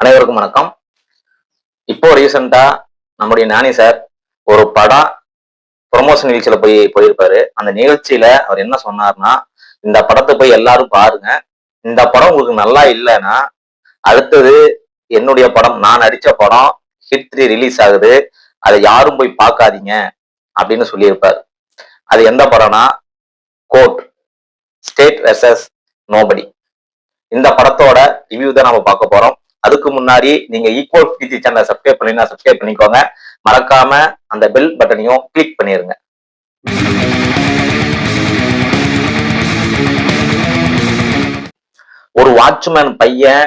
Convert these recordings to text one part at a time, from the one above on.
அனைவருக்கும் வணக்கம். இப்போ ரீசெண்டா நம்முடைய ஞானி சார் ஒரு படம் ப்ரொமோஷன் நிகழ்ச்சியில போயிருப்பாரு. அந்த நிகழ்ச்சியில அவர் என்ன சொன்னார்னா, இந்த படத்தை போய் எல்லாரும் பாருங்க. இந்த படம் உங்களுக்கு நல்லா இல்லைன்னா அடுத்தது என்னுடைய படம், நான் நடிச்ச படம் ஹிட் 3 ரிலீஸ் ஆகுது. அதை யாரும் போய் பார்க்காதீங்க அப்படின்னு சொல்லியிருப்பாரு. அது எந்த படம்னா கோர்ட், ஸ்டேட் வெர்சஸ் நோபடி. இந்த படத்தோட ரிவ்யூ தான் நம்ம பார்க்க போறோம். அதுக்கு முன்னாடி நீங்க ஈக்குவல் பிடி சேனலை சப்ஸ்கிரைப் பண்ணினா சப்ஸ்கிரைப் பண்ணிக்கோங்க. மறக்காம அந்த பெல் பட்டனையும் கிளிக் பண்ணிருங்க. ஒரு வாட்ச்மேன் பையன்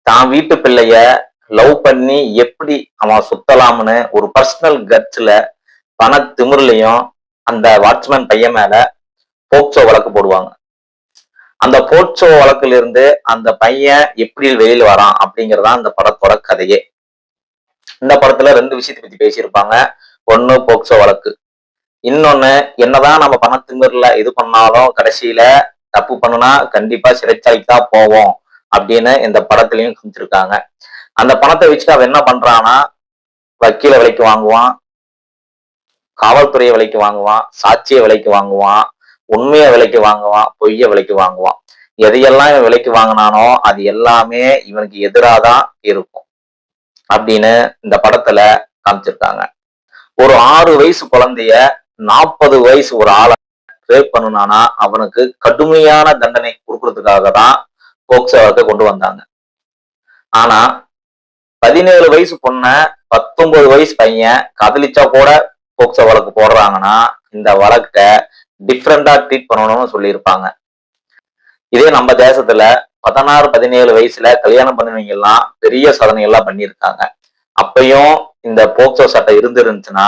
தான் வீட்டு பிள்ளைய லவ் பண்ணி எப்படி அவன் சுத்தலாம்னு ஒரு பர்சனல் கட்ஸ்ல பண திமிர்லையும் அந்த வாட்ச்மேன் பையன் மேல போக்சோ வழக்கு போடுவாங்க. அந்த போக்சோ வழக்குல இருந்து அந்த பையன் எப்படி வெளியில வரான் அப்படிங்கறதா அந்த படத்தோட கதையே. இந்த படத்துல 2 விஷயத்தை பத்தி பேசியிருப்பாங்க. ஒண்ணு போக்சோ வழக்கு, இன்னொன்னு என்னதான் நம்ம பணத்திமிர்ல இது பண்ணாலும் கடைசியில தப்பு பண்ணுனா கண்டிப்பா சிறைச்சாலைக்கு தான் போவோம் அப்படின்னு இந்த படத்துலயும் காமிச்சிருக்காங்க. அந்த பணத்தை வச்சுட்டு அவன் என்ன பண்றான்னா, வக்கீல விலைக்கு வாங்குவான், காவல்துறையை விலைக்கு வாங்குவான், சாட்சிய விலைக்கு வாங்குவான், உண்மையை விலைக்கு வாங்குவான், பொய்ய விலைக்கு வாங்குவான். எதையெல்லாம் இவன் விலைக்கு வாங்கினானோ அது எல்லாமே இவனுக்கு எதிராதான் இருக்கும் அப்படின்னு இந்த படத்துல காமிச்சிருக்காங்க. ஒரு 6 வயசு குழந்தைய 40 வயசு ஒரு ஆளை ரேப் பண்ணுனானா அவனுக்கு கடுமையான தண்டனை கொடுக்கறதுக்காக தான் போக்சோ வழக்கை கொண்டு வந்தாங்க. ஆனா 17 வயசு பொண்ண 19 வயசு பையன் காதலிச்சா கூட போக்சோ வழக்கு போடுறாங்கன்னா இந்த வழக்கை டிஃப்ரெண்டா ட்ரீட் பண்ணணும்னு சொல்லியிருப்பாங்க. இதே நம்ம தேசத்துல 16, 17 வயசுல கல்யாணம் பண்ணினவங்க எல்லாம் பெரிய சாதனை எல்லாம் பண்ணியிருக்காங்க. அப்பயும் இந்த போக்சோ சட்டம் இருந்துருந்துச்சுன்னா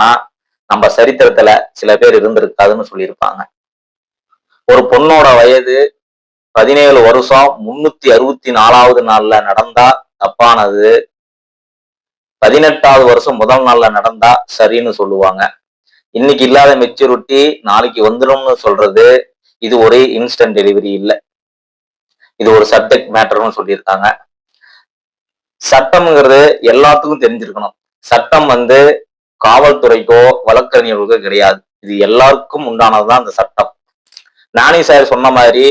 நம்ம சரித்திரத்துல சில பேர் இருந்திருக்காதுன்னு சொல்லியிருப்பாங்க. ஒரு பொண்ணோட வயது 17 வருஷம் 364வது நாள்ல நடந்தா தப்பானது, 18வது வருஷம் முதல் நாள்ல நடந்தா சரின்னு சொல்லுவாங்க. இன்னைக்கு இல்லாத மெச்சூரிட்டி நாளைக்கு வந்துடும்னு சொல்றது இது ஒரு இன்ஸ்டன்ட் டெலிவரி இல்லை, இது ஒரு சப்ஜெக்ட் மேட்டர்னு சொல்லியிருக்காங்க. சட்டம்ங்கிறது எல்லாத்துக்கும் தெரிஞ்சிருக்கணும். சட்டம் காவல்துறைக்கோ வழக்கறிஞர்களுக்கோ கிடையாது, இது எல்லாருக்கும் உண்டானதுதான் அந்த சட்டம். நானி சார் சொன்ன மாதிரி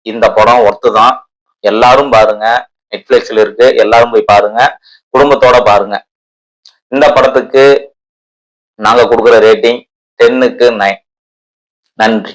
இந்த படம் ஒர்த்து தான். எல்லாரும் பாருங்க, நெட்ஃபிளிக்ஸ்ல இருக்கு, எல்லாரும் போய் பாருங்க, குடும்பத்தோட பாருங்க. இந்த படத்துக்கு நாங்க கொடுக்குற ரேட்டிங் 10க்கு 9. நன்றி.